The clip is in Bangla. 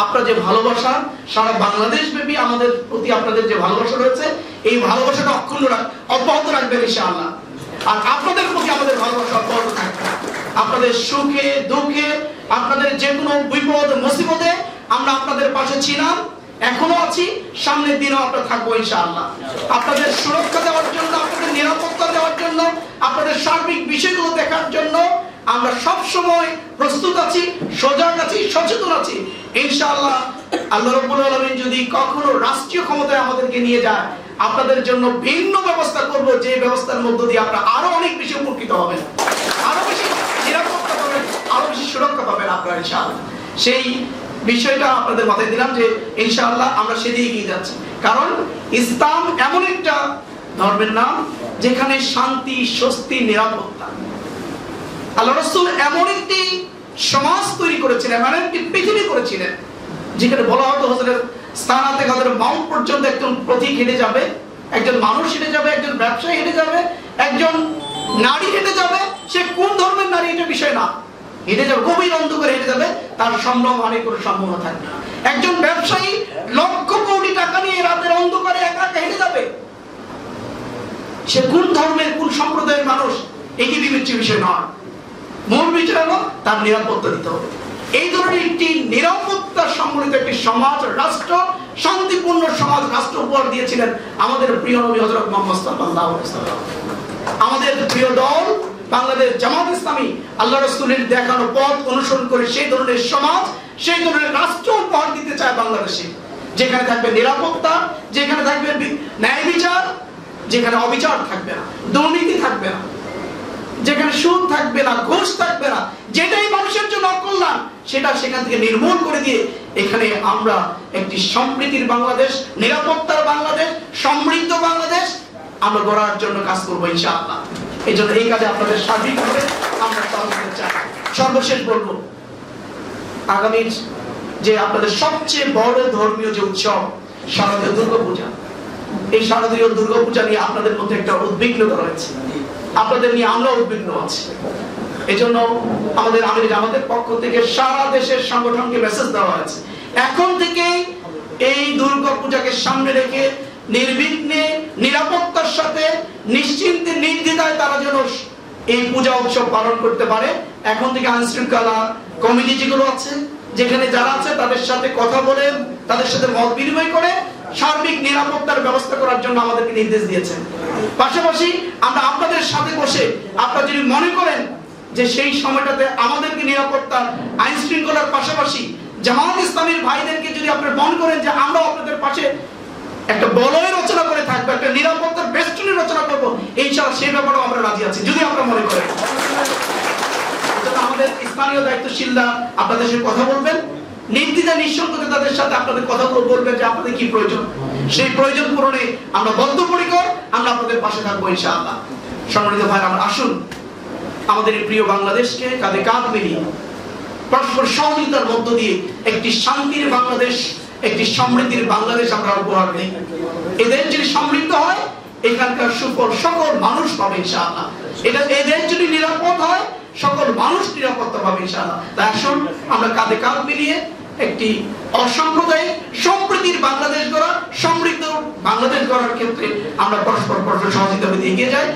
আপনার যে ভালোবাসা সারা বাংলাদেশ ব্যাপী আমাদের প্রতি আপনাদের যে ভালোবাসা রয়েছে, এই ভালোবাসাটা অব্যাহত রাখবেন ইনশাআল্লাহ। আর আপনাদের প্রতি আমাদের ভালোবাসা অব্যাহত থাকবে। আপনাদের সুখে দুঃখে, আপনাদের যে কোনো বিপদ মুসিবতে আমরা আপনাদের পাশে ছিলাম, এখনো আছি, সামনের দিনও আমরা থাকবো ইনশাআল্লাহ। আপনাদের সুরক্ষা দেওয়ার জন্য, আপনাদের নিরাপত্তা দেওয়ার জন্য, আপনাদের সার্বিক বিষয়গুলো দেখার জন্য আমরা সব সময় প্রস্তুত আছি, সজাগ আছি, সচেতন আছি ইনশাআল্লাহ। আল্লাহ রাব্বুল আলামিন যদি কখনো রাষ্ট্রীয় ক্ষমতায় আমাদেরকে নিয়ে যায়, আপনাদের জন্য ভিন্ন ব্যবস্থা করব, যে ব্যবস্থার মধ্য দিয়ে আপনারা আরো অনেক বেশি উপকৃত হবেন, আরো বেশি নিরাপত্তা পাবেন, আরো বেশি সুরক্ষা পাবেন আপনারা ইনশাআল্লাহ। সেই বিষয়টা আপনাদের মাথায় দিলাম যে ইনশাআল্লাহ আমরা সেদিকে এগিয়ে যাচ্ছি। কারণ ইসলাম এমন একটা ধর্মের নাম যেখানে শান্তি, স্বস্তি, নিরাপত্তা। আল্লাহ রাসূল এমন একটি সমাজ তৈরি করেছিলেন, এমন একটি পৃথিবী করেছিলেন যেখানে বলা হতো হযরত স্থান থেকে হযরত মাউন্ট পর্যন্ত একজন পথিক হেঁটে যাবে, একজন মানুষ হেঁটে যাবে, একজন ব্যবসায়ী হেঁটে যাবে, একজন নারী হেঁটে যাবে। সে কোন ধর্মের নারী এটা বিষয় না, হেঁটে যাবে, গভীর অন্ধকারে হেঁটে যাবে, তার সম্ভ্রম হানির কোনো সম্ভাবনা থাকবে না। একজন ব্যবসায়ী লক্ষ কোটি টাকা নিয়ে রাতের অন্ধকারে একা একা হেঁটে যাবে, সে কোন ধর্মের কোন সম্প্রদায়ের মানুষ এটি বিবেচ্য বিষয় নয়। মূল বিষয় হলো তার নিরাপত্তা দিতে হবে। এই ধরনের একটি নিরাপত্তা সম্বলিত একটি সমাজ, রাষ্ট্র, শান্তিপূর্ণ সমাজ, রাষ্ট্র উপহার দিয়েছিলেন আমাদের প্রিয় নবী হযরত মুহাম্মদ সাল্লাল্লাহু আলাইহি ওয়াসাল্লাম। আমাদের প্রিয় দল বাংলাদেশ জামাত ইসলামী আল্লাহ রাসূলের দেখানো পথ অনুসরণ করে সেই ধরনের সমাজ, সেই ধরনের রাষ্ট্র উপহার দিতে চায় বাংলাদেশে, যেখানে থাকবে নিরাপত্তা, যেখানে থাকবে ন্যায় বিচার, যেখানে অবিচার থাকবে না, দুর্নীতি থাকবে না, যেখানে সুদ থাকবে না, ঘুষ থাকবে না, যেটাই মানুষের জন্য অকল্যাণ সেটা সেখান থেকে নির্মূল করে দিয়ে এখানে আমরা একটি সমৃদ্ধির বাংলাদেশ, নিরাপত্তার বাংলাদেশ, সমৃদ্ধ বাংলাদেশ আমরা গড়ার জন্য কাজ করবো ইনশাআল্লাহ। এই জন্য এই কাজে আপনাদের সার্বিকভাবে আমরা সহযোগিতা চাই। সর্বশেষ বলবো, আগামীর যে আপনাদের সবচেয়ে বড় ধর্মীয় যে উৎসব শারদীয় দুর্গাপূজা, এই শারদীয় দুর্গাপূজা নিয়ে আপনাদের মধ্যে একটা উদ্বিগ্নতা রয়েছে, আপনাদের নিয়ে আমরা উদ্বিগ্ন আছি। এই জন্য আমাদের জামাতের পক্ষ থেকে সারা দেশের সংগঠনকে মেসেজ দেওয়া হয়েছে, এখন থেকে এই দুর্গাপূজাকে সামনে রেখে নির্বিঘ্নে, নিরাপত্তার সাথে, নিশ্চিন্তে, নির্দ্বিধায় তারা যেন এই পূজা উৎসব পালন করতে পারে। এখন থেকে আইনশৃঙ্খলা কমিটি যেগুলো আছে, যেখানে যারা আছে তাদের সাথে কথা বলে, তাদের সাথে মত বিনিময় করে সার্বিক নিরাপত্তার ব্যবস্থা করার জন্য আমাদেরকে নির্দেশ দিয়েছেন। পাশাপাশি আমরা আপনাদের সাথে বসে, আপনারা যদি মনে করেন যে সেই সময়টাতে আমাদেরকে নিরাপত্তা, আইন শৃঙ্খলার পাশাপাশি জামাত ইসলামীর ভাইদেরকে যদি আপনারা মনে করেন যে আমরা আপনাদের পাশে একটা বলয় রচনা করে থাকবো, একটা নিরাপত্তার বেষ্টনী রচনা করবো, ইনশাআল্লাহ সেই ব্যাপারেও আমরা রাজি আছি, যদি আপনারা মনে করেন। আমাদের স্থানীয় দায়িত্বশীলরা আপনাদের সাথে কথা বলবেন, নির্দ্বিধা নিঃসংকোচে তাদের সাথে আপনাদের কথাগুলো বলবেন যে আপনাদের কি প্রয়োজন, সেই প্রয়োজন পূরণে আমরা বদ্ধপরিকর, আমরা আপনাদের পাশে থাকবো ইনশাআল্লাহ। সম্মানিত ভাই, আমরা আসুন আমাদের এই প্রিয় বাংলাদেশকে কাঁধে কাঁধ মিলিয়ে পরস্পর সহযোগিতার মধ্য দিয়ে একটি শান্তির বাংলাদেশ, একটি সমৃদ্ধির বাংলাদেশ আমরা উপহার দিই। এদের যদি সমৃদ্ধ হয়, এখানকার সুফল সকল মানুষ পাবে ইনশাআল্লাহ। এদের যদি নিরাপদ হয়, সকল মানুষ নিরাপত্তা পাবে ইনশাআল্লাহ। তাই আসুন আমরা কাঁধে কাঁধ মিলিয়ে একটি অসাম্প্রদায়িক সম্প্রীতির বাংলাদেশ গড়া, সমৃদ্ধ বাংলাদেশ গড়ার ক্ষেত্রে আমরা পরস্পর সহযোগিতা এগিয়ে যাই।